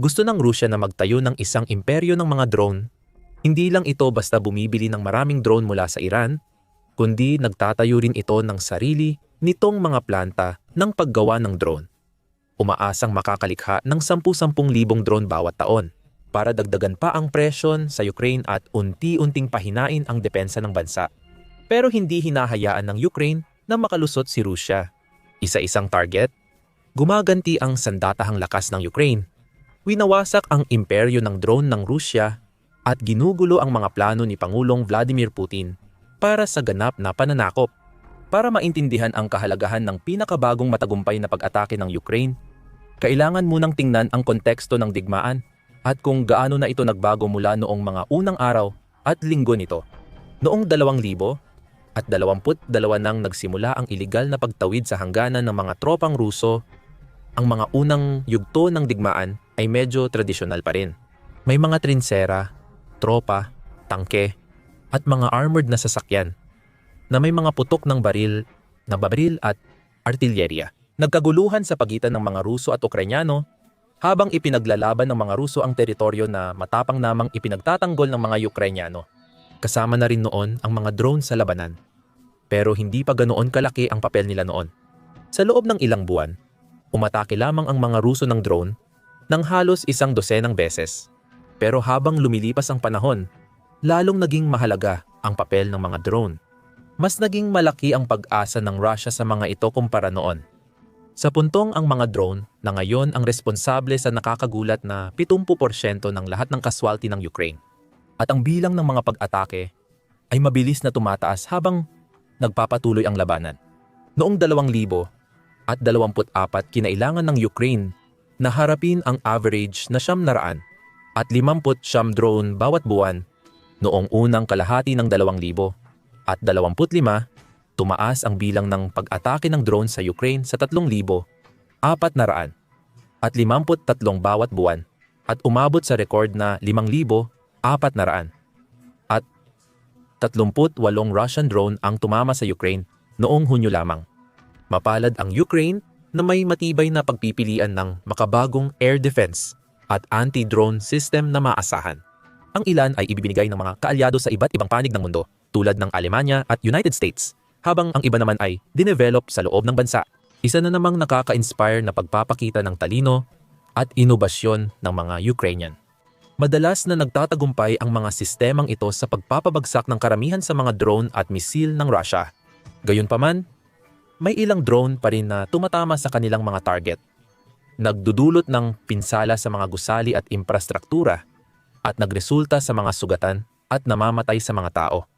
Gusto ng Rusya na magtayo ng isang imperyo ng mga drone. Hindi lang ito basta bumibili ng maraming drone mula sa Iran, kundi nagtatayo rin ito ng sarili nitong mga planta ng paggawa ng drone. Umaasang makakalikha ng 10,000 drone bawat taon para dagdagan pa ang presyon sa Ukraine at unti-unting pahinain ang depensa ng bansa. Pero hindi hinahayaan ng Ukraine na makalusot si Rusya. Isa-isang target, gumaganti ang sandatahang lakas ng Ukraine. Winawasak ang imperyo ng drone ng Rusya at ginugulo ang mga plano ni Pangulong Vladimir Putin para sa ganap na pananakop. Para maintindihan ang kahalagahan ng pinakabagong matagumpay na pag-atake ng Ukraine, kailangan munang tingnan ang konteksto ng digmaan at kung gaano na ito nagbago mula noong mga unang araw at linggo nito. Noong 2022 nang nagsimula ang iligal na pagtawid sa hangganan ng mga tropang Ruso, ang mga unang yugto ng digmaan ay medyo tradisyonal pa rin. May mga trinsera, tropa, tangke, at mga armored na sasakyan na may mga putok ng baril at artilyerya. Nagkaguluhan sa pagitan ng mga Ruso at Ukrainyano habang ipinaglalaban ng mga Ruso ang teritoryo na matapang namang ipinagtatanggol ng mga Ukrainyano. Kasama na rin noon ang mga drone sa labanan. Pero hindi pa ganoon kalaki ang papel nila noon. Sa loob ng ilang buwan, umatake lamang ang mga Ruso ng drone ng halos 100 beses. Pero habang lumilipas ang panahon, lalong naging mahalaga ang papel ng mga drone. Mas naging malaki ang pag-asa ng Russia sa mga ito kumpara noon. Sa puntong ang mga drone na ngayon ang responsable sa nakakagulat na 70% ng lahat ng casualty ng Ukraine. At ang bilang ng mga pag-atake ay mabilis na tumataas habang nagpapatuloy ang labanan. Noong 2024, kinailangan ng Ukraine na harapin ang average na 900 at 50 drone bawat buwan. Noong unang kalahati ng 2025, tumaas ang bilang ng pag-atake ng drone sa Ukraine sa 3,400 at 53 bawat buwan at umabot sa record na 5,400 at 38 Russian drone ang tumama sa Ukraine noong Hunyo lamang. Mapalad ang Ukraine na may matibay na pagpipilian ng makabagong air defense at anti-drone system na maasahan. Ang ilan ay ibibinigay ng mga kaalyado sa iba't ibang panig ng mundo tulad ng Alemanya at United States, habang ang iba naman ay dinevelop sa loob ng bansa. Isa na namang nakaka-inspire na pagpapakita ng talino at inobasyon ng mga Ukrainian. Madalas na nagtatagumpay ang mga sistemang ito sa pagpapabagsak ng karamihan sa mga drone at misil ng Russia. Gayunpaman, may ilang drone pa rin na tumatama sa kanilang mga target. Nagdudulot ng pinsala sa mga gusali at infrastruktura at nagresulta sa mga sugatan at namamatay sa mga tao.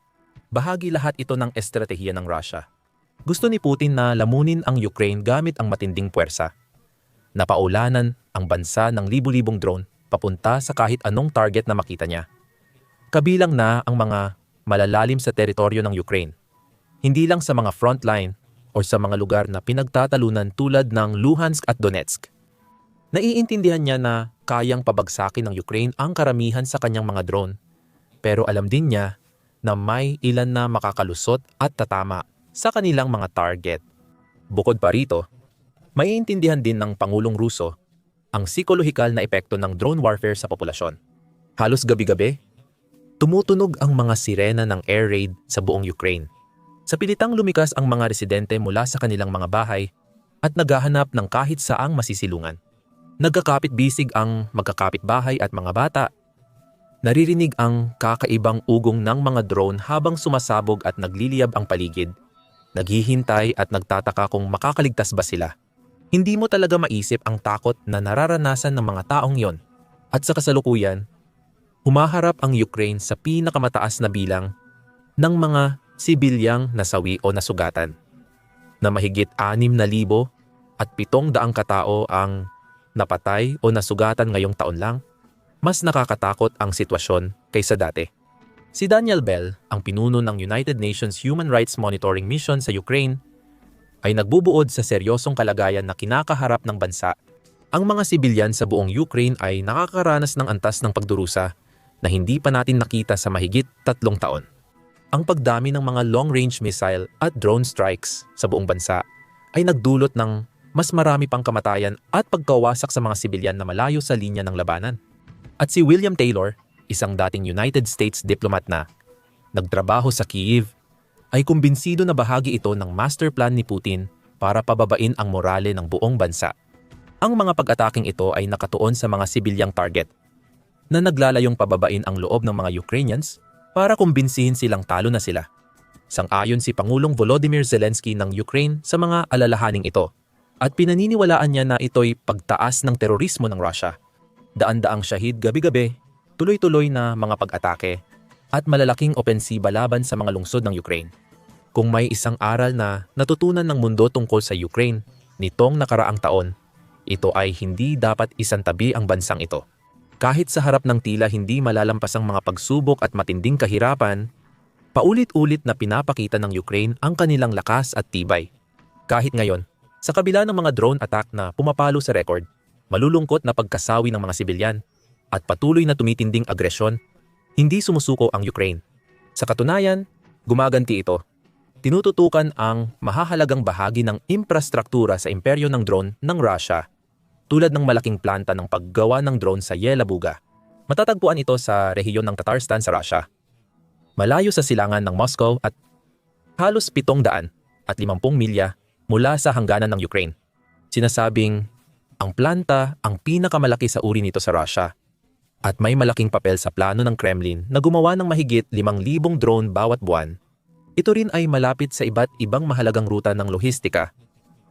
Bahagi lahat ito ng estratehiya ng Russia. Gusto ni Putin na lamunin ang Ukraine gamit ang matinding puwersa. Napaulanan ang bansa ng libu-libong drone papunta sa kahit anong target na makita niya. Kabilang na ang mga malalalim sa teritoryo ng Ukraine. Hindi lang sa mga frontline o sa mga lugar na pinagtatalunan tulad ng Luhansk at Donetsk. Naiintindihan niya na kayang pabagsakin ng Ukraine ang karamihan sa kanyang mga drone. Pero alam din niya na may ilan na makakalusot at tatama sa kanilang mga target. Bukod pa rito, maiintindihan din ng Pangulong Ruso ang psikolohikal na epekto ng drone warfare sa populasyon. Halos gabi-gabi, tumutunog ang mga sirena ng air raid sa buong Ukraine. Sa pilitang lumikas ang mga residente mula sa kanilang mga bahay at naghahanap ng kahit saang masisilungan. Nagkakapit-bisig ang magkakapit-bahay at mga bata. Naririnig ang kakaibang ugong ng mga drone habang sumasabog at nagliliyab ang paligid. Naghihintay at nagtataka kung makakaligtas ba sila. Hindi mo talaga maisip ang takot na nararanasan ng mga taong yon. At sa kasalukuyan, humaharap ang Ukraine sa pinakamataas na bilang ng mga sibilyang nasawi o nasugatan, na mahigit 6,000 at 700 katao ang napatay o nasugatan ngayong taon lang. Mas nakakatakot ang sitwasyon kaysa dati. Si Daniel Bell, ang pinuno ng United Nations Human Rights Monitoring Mission sa Ukraine, ay nagbubuod sa seryosong kalagayan na kinakaharap ng bansa. Ang mga sibilyan sa buong Ukraine ay nakakaranas ng antas ng pagdurusa na hindi pa natin nakita sa mahigit 3 taon. Ang pagdami ng mga long-range missile at drone strikes sa buong bansa ay nagdulot ng mas marami pang kamatayan at pagkawasak sa mga sibilyan na malayo sa linya ng labanan. At si William Taylor, isang dating United States diplomat na nagtrabaho sa Kyiv, ay kumbinsido na bahagi ito ng master plan ni Putin para pababain ang morale ng buong bansa. Ang mga pag-ataking ito ay nakatuon sa mga sibilyang target na naglalayong pababain ang loob ng mga Ukrainians para kumbinsihin silang talo na sila. Sang-ayon si Pangulong Volodymyr Zelensky ng Ukraine sa mga alalahaning ito at pinaniniwalaan niya na ito'y pagtaas ng terorismo ng Russia. Daan-daang syahid gabi-gabi, tuloy-tuloy na mga pag-atake at malalaking opensiba laban sa mga lungsod ng Ukraine. Kung may isang aral na natutunan ng mundo tungkol sa Ukraine nitong nakaraang taon, ito ay hindi dapat isantabi ang bansang ito. Kahit sa harap ng tila hindi malalampasang mga pagsubok at matinding kahirapan, paulit-ulit na pinapakita ng Ukraine ang kanilang lakas at tibay. Kahit ngayon, sa kabila ng mga drone attack na pumapalo sa record, malulungkot na pagkasawi ng mga sibilyan, at patuloy na tumitinding agresyon, hindi sumusuko ang Ukraine. Sa katunayan, gumaganti ito. Tinututukan ang mahahalagang bahagi ng infrastruktura sa imperyo ng drone ng Russia, tulad ng malaking planta ng paggawa ng drone sa Yelabuga. Matatagpuan ito sa rehiyon ng Tatarstan sa Russia, malayo sa silangan ng Moscow at halos 750 milya mula sa hangganan ng Ukraine. Sinasabing ang planta ang pinakamalaki sa uri nito sa Russia at may malaking papel sa plano ng Kremlin na gumawa ng mahigit 5,000 drone bawat buwan. Ito rin ay malapit sa iba't ibang mahalagang ruta ng lohistika,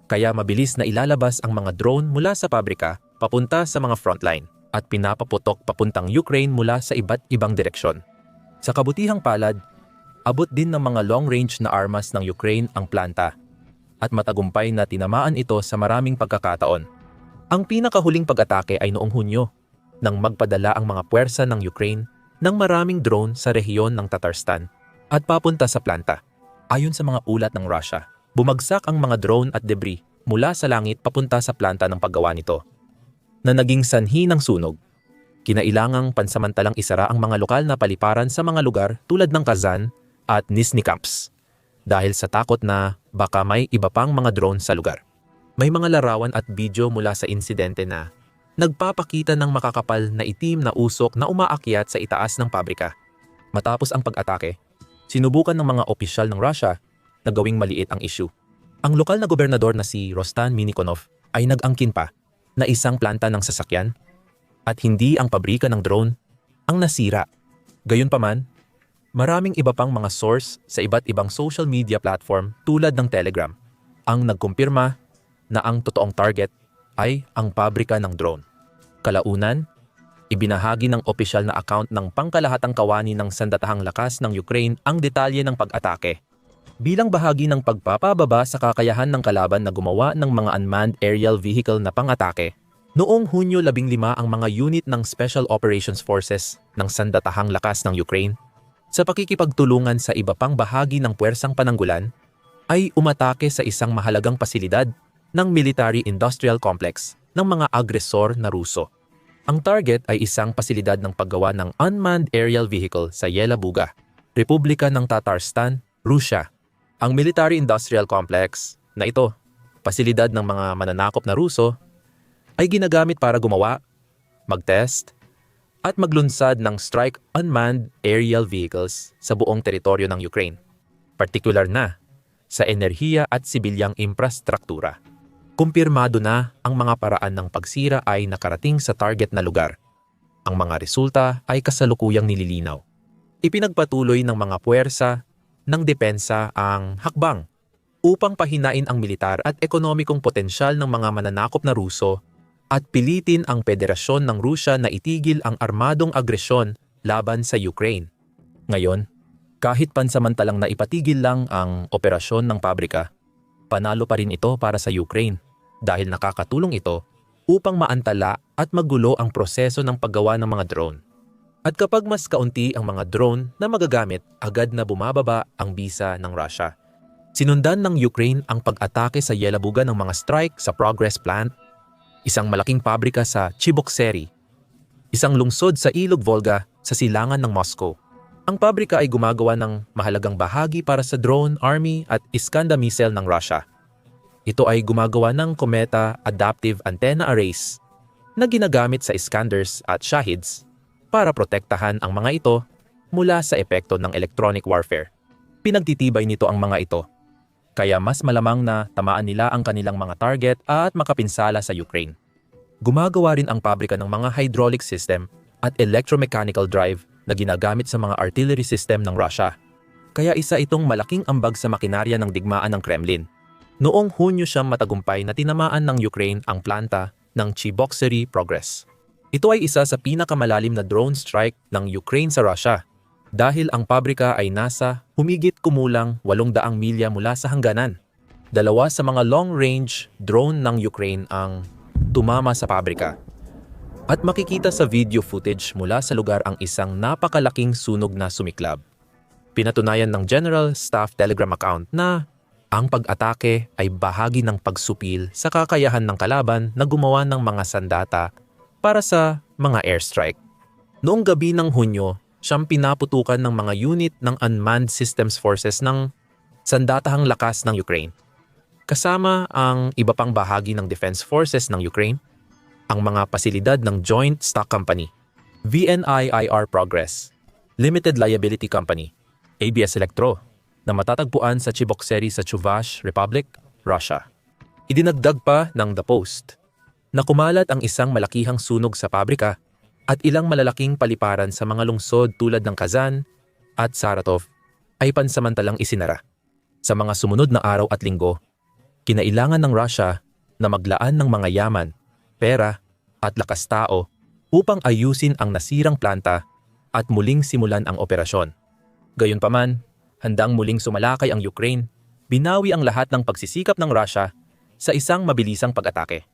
kaya mabilis na ilalabas ang mga drone mula sa pabrika papunta sa mga frontline at pinapaputok papuntang Ukraine mula sa iba't ibang direksyon. Sa kabutihang palad, abot din ng mga long-range na armas ng Ukraine ang planta at matagumpay na tinamaan ito sa maraming pagkakataon. Ang pinakahuling pag-atake ay noong Hunyo, nang magpadala ang mga puwersa ng Ukraine ng maraming drone sa rehiyon ng Tatarstan at papunta sa planta. Ayon sa mga ulat ng Russia, bumagsak ang mga drone at debris mula sa langit papunta sa planta ng paggawa nito, na naging sanhi ng sunog. Kinailangang pansamantalang isara ang mga lokal na paliparan sa mga lugar tulad ng Kazan at Nizhny Camps dahil sa takot na baka may iba pang mga drone sa lugar. May mga larawan at video mula sa insidente na nagpapakita ng makakapal na itim na usok na umaakyat sa itaas ng pabrika. Matapos ang pag-atake, sinubukan ng mga opisyal ng Russia na gawing maliit ang issue. Ang lokal na gobernador na si Rostan Minikonov ay nag-angkin pa na isang planta ng sasakyan at hindi ang pabrika ng drone ang nasira. Gayunpaman, maraming iba pang mga source sa iba't ibang social media platform tulad ng Telegram ang nagkumpirma na ang totoong target ay ang pabrika ng drone. Kalaunan, ibinahagi ng opisyal na account ng pangkalahatang kawani ng sandatahang lakas ng Ukraine ang detalye ng pag-atake. Bilang bahagi ng pagpapababa sa kakayahan ng kalaban na gumawa ng mga unmanned aerial vehicle na pang-atake, noong Hunyo 15 ang mga unit ng Special Operations Forces ng sandatahang lakas ng Ukraine, sa pakikipagtulungan sa iba pang bahagi ng puwersang pananggulan, ay umatake sa isang mahalagang pasilidad ng military-industrial complex ng mga agresor na Ruso. Ang target ay isang pasilidad ng paggawa ng unmanned aerial vehicle sa Yelabuga, Republika ng Tatarstan, Russia. Ang military-industrial complex na ito, pasilidad ng mga mananakop na Ruso, ay ginagamit para gumawa, mag-test, at maglunsad ng strike unmanned aerial vehicles sa buong teritoryo ng Ukraine, partikular na sa enerhiya at sibilyang infrastruktura. Kumpirmado na ang mga paraan ng pagsira ay nakarating sa target na lugar. Ang mga resulta ay kasalukuyang nililinaw. Ipinagpatuloy ng mga puwersa ng depensa ang hakbang upang pahinain ang militar at ekonomikong potensyal ng mga mananakop na Ruso at pilitin ang Federasyon ng Rusya na itigil ang armadong agresyon laban sa Ukraine. Ngayon, kahit pansamantalang naipatigil lang ang operasyon ng pabrika, panalo pa rin ito para sa Ukraine dahil nakakatulong ito upang maantala at magulo ang proseso ng paggawa ng mga drone. At kapag mas kaunti ang mga drone na magagamit, agad na bumababa ang bisa ng Russia. Sinundan ng Ukraine ang pag-atake sa Yelabuga ng mga strike sa Progress Plant, isang malaking pabrika sa Cheboksary, isang lungsod sa Ilog Volga sa silangan ng Moscow. Ang pabrika ay gumagawa ng mahalagang bahagi para sa drone, army at Iskander missile ng Russia. Ito ay gumagawa ng Cometa Adaptive Antenna Arrays na ginagamit sa Iskanders at Shahids para protektahan ang mga ito mula sa epekto ng electronic warfare. Pinagtitibay nito ang mga ito, kaya mas malamang na tamaan nila ang kanilang mga target at makapinsala sa Ukraine. Gumagawa rin ang pabrika ng mga hydraulic system at electromechanical drive na ginagamit sa mga artillery system ng Russia. Kaya isa itong malaking ambag sa makinarya ng digmaan ng Kremlin. Noong Hunyo siyang matagumpay na tinamaan ng Ukraine ang planta ng Cheboksary Progress. Ito ay isa sa pinakamalalim na drone strike ng Ukraine sa Russia dahil ang pabrika ay nasa humigit kumulang 800 milya mula sa hangganan. Dalawa sa mga long-range drone ng Ukraine ang tumama sa pabrika. At makikita sa video footage mula sa lugar ang isang napakalaking sunog na sumiklab. Pinatunayan ng General Staff Telegram account na ang pag-atake ay bahagi ng pagsupil sa kakayahan ng kalaban na gumawa ng mga sandata para sa mga airstrike. Noong gabi ng Hunyo, siyang pinaputukan ng mga unit ng Unmanned Systems Forces ng sandatahang lakas ng Ukraine. Kasama ang iba pang bahagi ng Defense Forces ng Ukraine, ang mga pasilidad ng Joint Stock Company, VNIIR Progress, Limited Liability Company, ABS Electro, na matatagpuan sa Cheboksary sa Chuvash Republic, Russia. Idinagdag pa ng The Post na kumalat ang isang malakihang sunog sa pabrika at ilang malalaking paliparan sa mga lungsod tulad ng Kazan at Saratov ay pansamantalang isinara. Sa mga sumunod na araw at linggo, kinailangan ng Russia na maglaan ng mga yaman, pera at lakas tao upang ayusin ang nasirang planta at muling simulan ang operasyon. Gayunpaman, handang muling sumalakay ang Ukraine, binawi ang lahat ng pagsisikap ng Russia sa isang mabilisang pag-atake.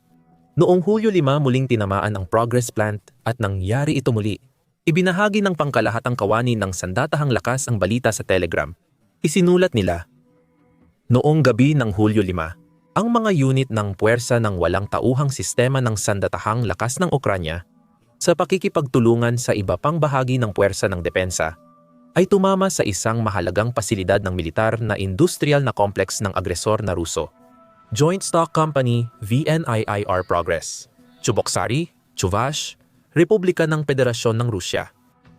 Noong Hulyo 5 muling tinamaan ang Progress Plant at nangyari ito muli. Ibinahagi ng pangkalahatang kawani ng sandatahang lakas ang balita sa Telegram. Isinulat nila, noong gabi ng Hulyo 5, ang mga unit ng puwersa ng walang tauhang sistema ng sandatahang lakas ng Ukranya sa pakikipagtulungan sa iba pang bahagi ng puwersa ng depensa ay tumama sa isang mahalagang pasilidad ng militar na industrial na complex ng agresor na Ruso. Joint Stock Company VNIIR Progress, Cheboksary, Chuvash, Republika ng Federasyon ng Rusya.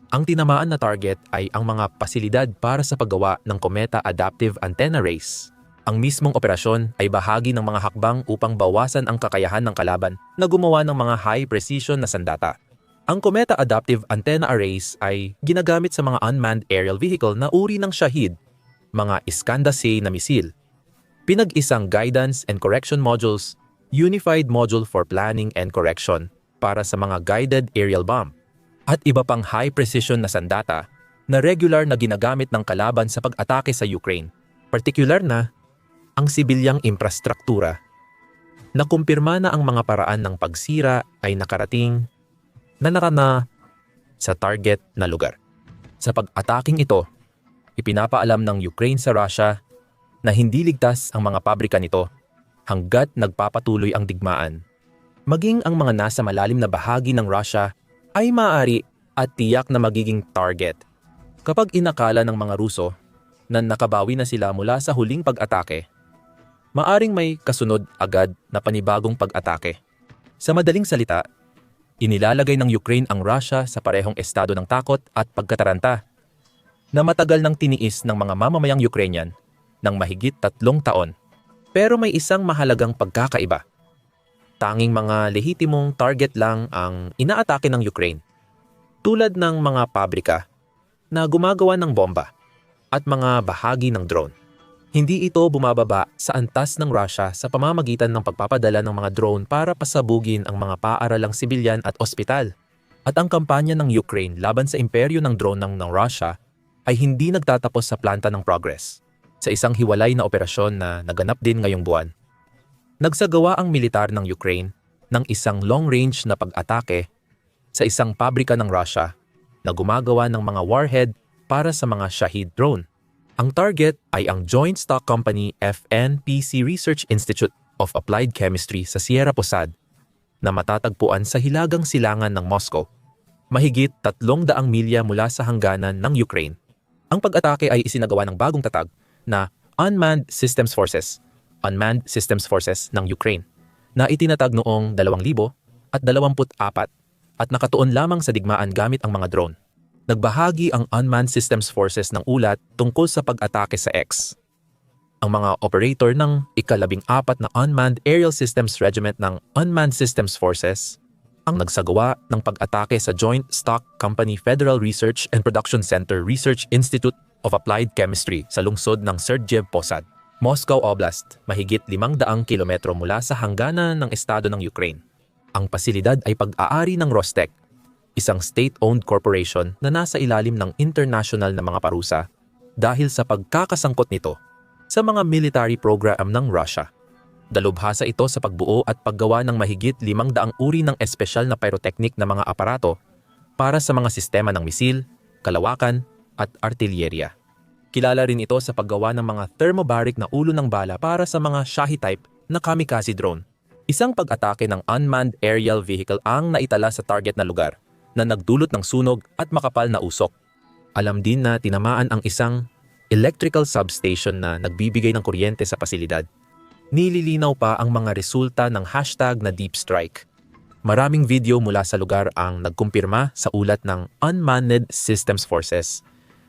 Ang tinamaan na target ay ang mga pasilidad para sa paggawa ng Cometa Adaptive Antenna Arrays. Ang mismong operasyon ay bahagi ng mga hakbang upang bawasan ang kakayahan ng kalaban na gumawa ng mga high-precision na sandata. Ang Cometa Adaptive Antenna Arrays ay ginagamit sa mga unmanned aerial vehicle na uri ng Shahid, mga Iskander-C na misil, pinag-isang guidance and correction modules, unified module for planning and correction para sa mga guided aerial bomb, at iba pang high-precision na sandata na regular na ginagamit ng kalaban sa pag-atake sa Ukraine, partikular na ang sibilyang infrastruktura. Nakumpirma na ang mga paraan ng pagsira ay nakarating na sa target na lugar. Sa pag-ataking ito, ipinapaalam ng Ukraine sa Russia na hindi ligtas ang mga pabrika nito hanggat nagpapatuloy ang digmaan. Maging ang mga nasa malalim na bahagi ng Russia ay maaari at tiyak na magiging target. Kapag inakala ng mga Ruso na nakabawi na sila mula sa huling pag-atake, maaring may kasunod agad na panibagong pag-atake. Sa madaling salita, inilalagay ng Ukraine ang Russia sa parehong estado ng takot at pagkataranta na matagal nang tiniis ng mga mamamayang Ukrainian ng mahigit 3 taon. Pero may isang mahalagang pagkakaiba. Tanging mga lehitimong target lang ang inaatake ng Ukraine, tulad ng mga pabrika na gumagawa ng bomba at mga bahagi ng drone. Hindi ito bumababa sa antas ng Russia sa pamamagitan ng pagpapadala ng mga drone para pasabugin ang mga paaralang sibilyan at ospital. At ang kampanya ng Ukraine laban sa imperyo ng drone ng Russia ay hindi nagtatapos sa planta ng Progress, sa isang hiwalay na operasyon na naganap din ngayong buwan. Nagsagawa ang militar ng Ukraine ng isang long-range na pag-atake sa isang pabrika ng Russia na gumagawa ng mga warhead para sa mga Shahid drone. Ang target ay ang Joint Stock Company FNPC Research Institute of Applied Chemistry sa Sierra Posad na matatagpuan sa hilagang silangan ng Moscow, mahigit 300 milya mula sa hangganan ng Ukraine. Ang pag-atake ay isinagawa ng bagong tatag na Unmanned Systems Forces Unmanned Systems Forces ng Ukraine na itinatag noong 2024 at nakatuon lamang sa digmaan gamit ang mga drone. Nagbahagi ang Unmanned Systems Forces ng ulat tungkol sa pag-atake sa X. Ang mga operator ng ika-14 na Unmanned Aerial Systems Regiment ng Unmanned Systems Forces ang nagsagawa ng pag-atake sa Joint Stock Company Federal Research and Production Center Research Institute of Applied Chemistry sa lungsod ng Sergiev Posad, Moscow Oblast, mahigit 500 kilometro mula sa hangganan ng estado ng Ukraine. Ang pasilidad ay pag-aari ng Rostec, isang state-owned corporation na nasa ilalim ng international na mga parusa dahil sa pagkakasangkot nito sa mga military program ng Russia. Dalubhasa ito sa pagbuo at paggawa ng mahigit 500 uri ng espesyal na pyrotechnic na mga aparato para sa mga sistema ng misil, kalawakan at artilyerya. Kilala rin ito sa paggawa ng mga thermobaric na ulo ng bala para sa mga Shahi-type na kamikaze drone. Isang pag-atake ng unmanned aerial vehicle ang naitala sa target na lugar na nagdulot ng sunog at makapal na usok. Alam din na tinamaan ang isang electrical substation na nagbibigay ng kuryente sa pasilidad. Nililinaw pa ang mga resulta ng hashtag na Deep Strike. Maraming video mula sa lugar ang nagkumpirma sa ulat ng Unmanned Systems Forces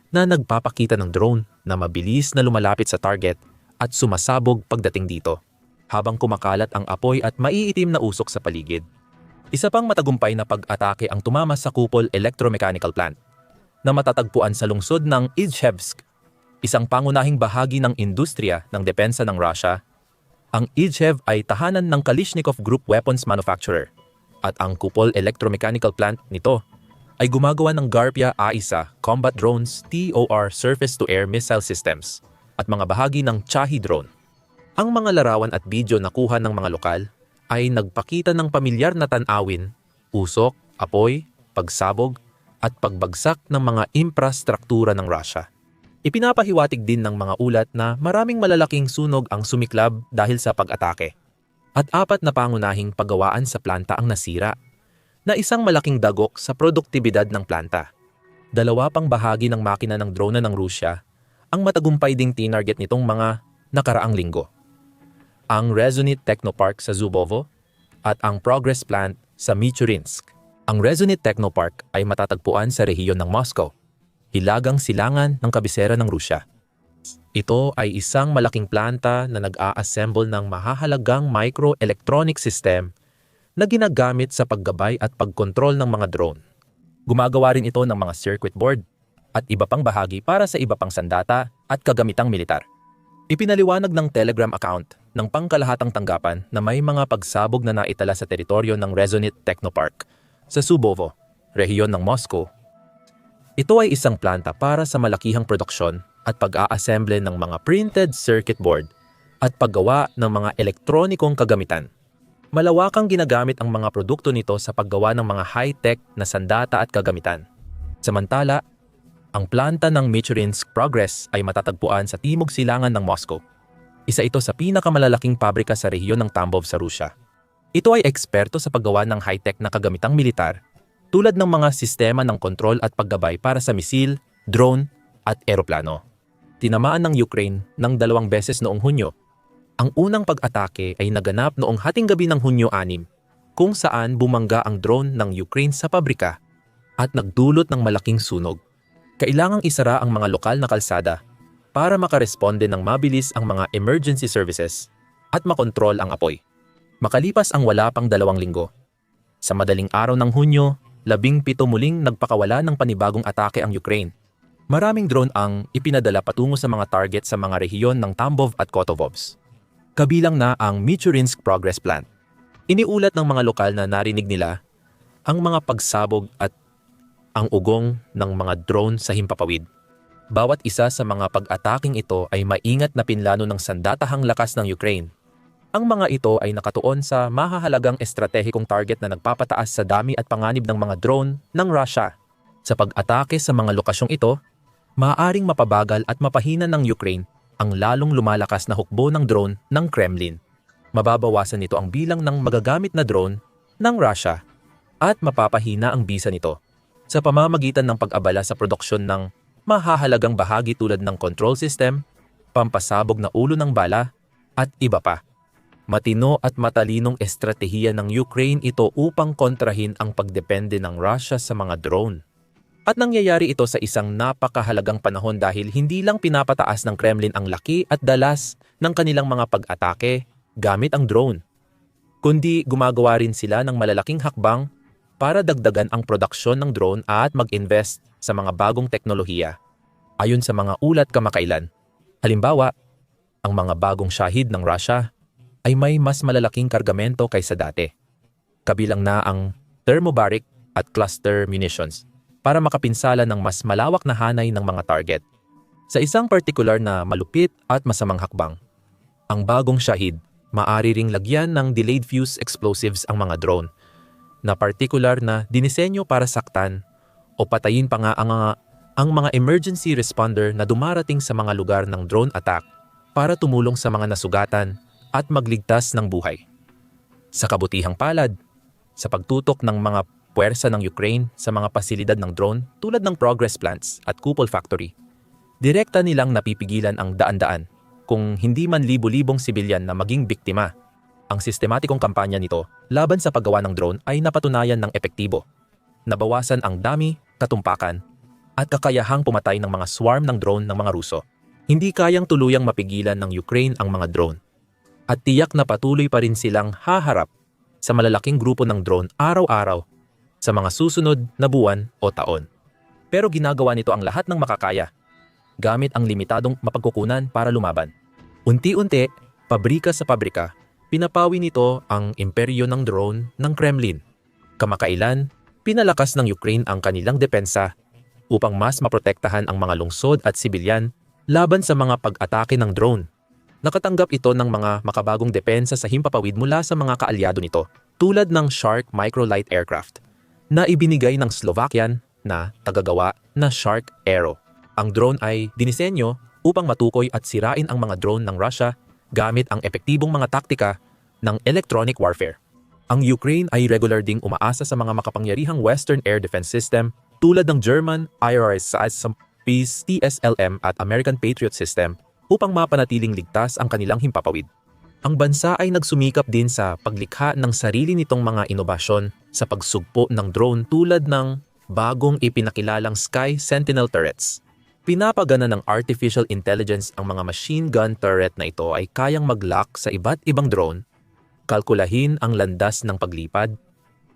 na nagpapakita ng drone na mabilis na lumalapit sa target at sumasabog pagdating dito, habang kumakalat ang apoy at maiitim na usok sa paligid. Isa pang matagumpay na pag-atake ang tumama sa Kupol Electromechanical Plant na matatagpuan sa lungsod ng Izhevsk, isang pangunahing bahagi ng industriya ng depensa ng Russia. Ang Izhev ay tahanan ng Kalashnikov Group weapons manufacturer at ang Kupol Electromechanical Plant nito ay gumagawa ng Garpia A-1 combat drones, TOR surface-to-air missile systems at mga bahagi ng Shahi drone. Ang mga larawan at video na kuha ng mga lokal ay nagpakita ng pamilyar na tanawin, usok, apoy, pagsabog at pagbagsak ng mga infrastruktura ng Russia. Ipinapahiwatig din ng mga ulat na maraming malalaking sunog ang sumiklab dahil sa pag-atake at 4 na pangunahing paggawaan sa planta ang nasira, na isang malaking dagok sa produktibidad ng planta. 2 pang bahagi ng makina ng drone ng Rusya ang matagumpay ding tinarget nitong mga nakaraang linggo. Ang Rezonit Technopark sa Zubovo at ang Progress Plant sa Michurinsk. Ang Rezonit Technopark ay matatagpuan sa rehiyon ng Moscow, hilagang silangan ng kabisera ng Rusya. Ito ay isang malaking planta na nag-a-assemble ng mahahalagang microelectronic system na ginagamit sa paggabay at pagkontrol ng mga drone. Gumagawa rin ito ng mga circuit board at iba pang bahagi para sa iba pang sandata at kagamitang militar. Ipinaliwanag ng Telegram account ng pangkalahatang tanggapan na may mga pagsabog na naitala sa teritoryo ng Rezonit Technopark sa Zubovo, rehiyon ng Moscow. Ito ay isang planta para sa malakihang produksyon at pag-a-assemble ng mga printed circuit board at paggawa ng mga elektronikong kagamitan. Malawakang ginagamit ang mga produkto nito sa paggawa ng mga high-tech na sandata at kagamitan. Samantala, ang planta ng Michurinsk Progress ay matatagpuan sa timog silangan ng Moscow. Isa ito sa pinakamalalaking pabrika sa rehiyon ng Tambov sa Rusya. Ito ay eksperto sa paggawa ng high-tech na kagamitang militar tulad ng mga sistema ng kontrol at paggabay para sa misil, drone at eroplano. Tinamaan ng Ukraine ng 2 beses noong Hunyo. Ang unang pag-atake ay naganap noong hating gabi ng Hunyo 6, kung saan bumangga ang drone ng Ukraine sa pabrika at nagdulot ng malaking sunog. Kailangang isara ang mga lokal na kalsada para makaresponde ng mabilis ang mga emergency services at makontrol ang apoy. Makalipas ang wala pang 2 linggo, sa madaling araw ng Hunyo, 17 muling nagpakawala ng panibagong atake ang Ukraine. Maraming drone ang ipinadala patungo sa mga target sa mga rehiyon ng Tambov at Kotovovs. Kabilang na ang Michurinsk Progress Plant. Iniulat ng mga lokal na narinig nila ang mga pagsabog at ang ugong ng mga drone sa himpapawid. Bawat isa sa mga pag-ataking ito ay maingat na pinlano ng sandatahang lakas ng Ukraine. Ang mga ito ay nakatuon sa mahahalagang estratehikong target na nagpapataas sa dami at panganib ng mga drone ng Russia. Sa pag-atake sa mga lokasyong ito, maaaring mapabagal at mapahina ng Ukraine ang lalong lumalakas na hukbo ng drone ng Kremlin. Mababawasan nito ang bilang ng magagamit na drone ng Russia at mapapahina ang bisa nito sa pamamagitan ng pag-abala sa produksyon ng mahahalagang bahagi tulad ng control system, pampasabog na ulo ng bala, at iba pa. Matino at matalinong estratehiya ng Ukraine ito upang kontrahin ang pagdepende ng Russia sa mga drone. At nangyayari ito sa isang napakahalagang panahon dahil hindi lang pinapataas ng Kremlin ang laki at dalas ng kanilang mga pag-atake gamit ang drone, kundi gumagawa rin sila ng malalaking hakbang para dagdagan ang produksyon ng drone at mag-invest sa mga bagong teknolohiya. Ayon sa mga ulat kamakailan, halimbawa, ang mga bagong Shahid ng Russia ay may mas malalaking kargamento kaysa dati, kabilang na ang thermobaric at cluster munitions para makapinsala ng mas malawak na hanay ng mga target. Sa isang partikular na malupit at masamang hakbang, ang bagong Shahid maaari ring lagyan ng delayed fuse explosives ang mga drone na partikular na dinisenyo para saktan o patayin pa nga ang mga emergency responder na dumarating sa mga lugar ng drone attack para tumulong sa mga nasugatan at magligtas ng buhay. Sa kabutihang palad, sa pagtutok ng mga puwersa ng Ukraine sa mga pasilidad ng drone tulad ng progress plants at couple factory, direkta nilang napipigilan ang daan-daan kung hindi man libo-libong sibilyan na maging biktima. Ang sistematikong kampanya nito laban sa paggawa ng drone ay napatunayan ng epektibo. Nabawasan ang dami, katumpakan, at kakayahang pumatay ng mga swarm ng drone ng mga Ruso. Hindi kayang tuluyang mapigilan ng Ukraine ang mga drone. At tiyak na patuloy pa rin silang haharap sa malalaking grupo ng drone araw-araw sa mga susunod na buwan o taon. Pero ginagawa nito ang lahat ng makakaya, gamit ang limitadong mapagkukunan para lumaban. Unti-unti, pabrika sa pabrika, pinapawi nito ang imperyo ng drone ng Kremlin. Kamakailan, pinalakas ng Ukraine ang kanilang depensa upang mas maprotektahan ang mga lungsod at sibilyan laban sa mga pag-atake ng drone. Nakatanggap ito ng mga makabagong depensa sa himpapawid mula sa mga kaalyado nito, tulad ng Shark Microlight Aircraft, na ibinigay ng Slovakian na tagagawa na Shark Arrow. Ang drone ay dinisenyo upang matukoy at sirain ang mga drone ng Russia gamit ang epektibong mga taktika ng electronic warfare. Ang Ukraine ay regular ding umaasa sa mga makapangyarihang Western Air Defense System tulad ng German IRIS-Peace TSLM at American Patriot System upang mapanatiling ligtas ang kanilang himpapawid. Ang bansa ay nagsumikap din sa paglikha ng sarili nitong mga inobasyon sa pagsugpo ng drone tulad ng bagong ipinakilalang Sky Sentinel turrets. Pinapagana ng artificial intelligence ang mga machine gun turret na ito ay kayang mag-lock sa iba't ibang drone, kalkulahin ang landas ng paglipad,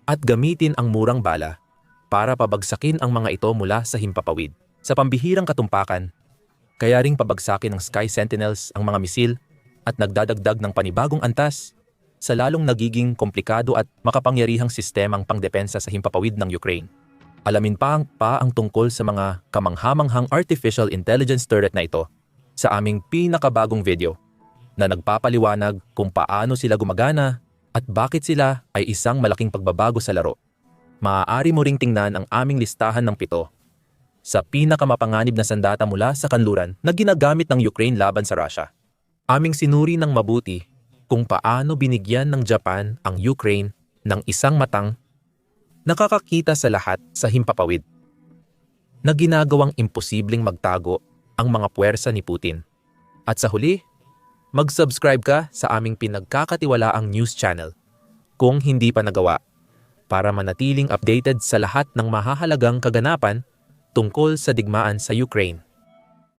at gamitin ang murang bala para pabagsakin ang mga ito mula sa himpapawid. Sa pambihirang katumpakan, kaya ring pabagsakin ng Sky Sentinels ang mga misil at nagdadagdag ng panibagong antas sa lalong nagiging komplikado at makapangyarihang sistemang pangdepensa sa himpapawid ng Ukraine. Alamin pa ang tungkol sa mga kamanghamanghang artificial intelligence turret na ito sa aming pinakabagong video na nagpapaliwanag kung paano sila gumagana at bakit sila ay isang malaking pagbabago sa laro. Maaari mo ring tingnan ang aming listahan ng 7 sa pinakamapanganib na sandata mula sa kanluran na ginagamit ng Ukraine laban sa Russia. Aming sinuri ng mabuti kung paano binigyan ng Japan ang Ukraine ng isang matang nakakakita sa lahat sa himpapawid na ginagawang imposibleng magtago ang mga puwersa ni Putin. At sa huli, mag-subscribe ka sa aming pinagkakatiwalaang news channel kung hindi pa nagawa para manatiling updated sa lahat ng mahahalagang kaganapan tungkol sa digmaan sa Ukraine.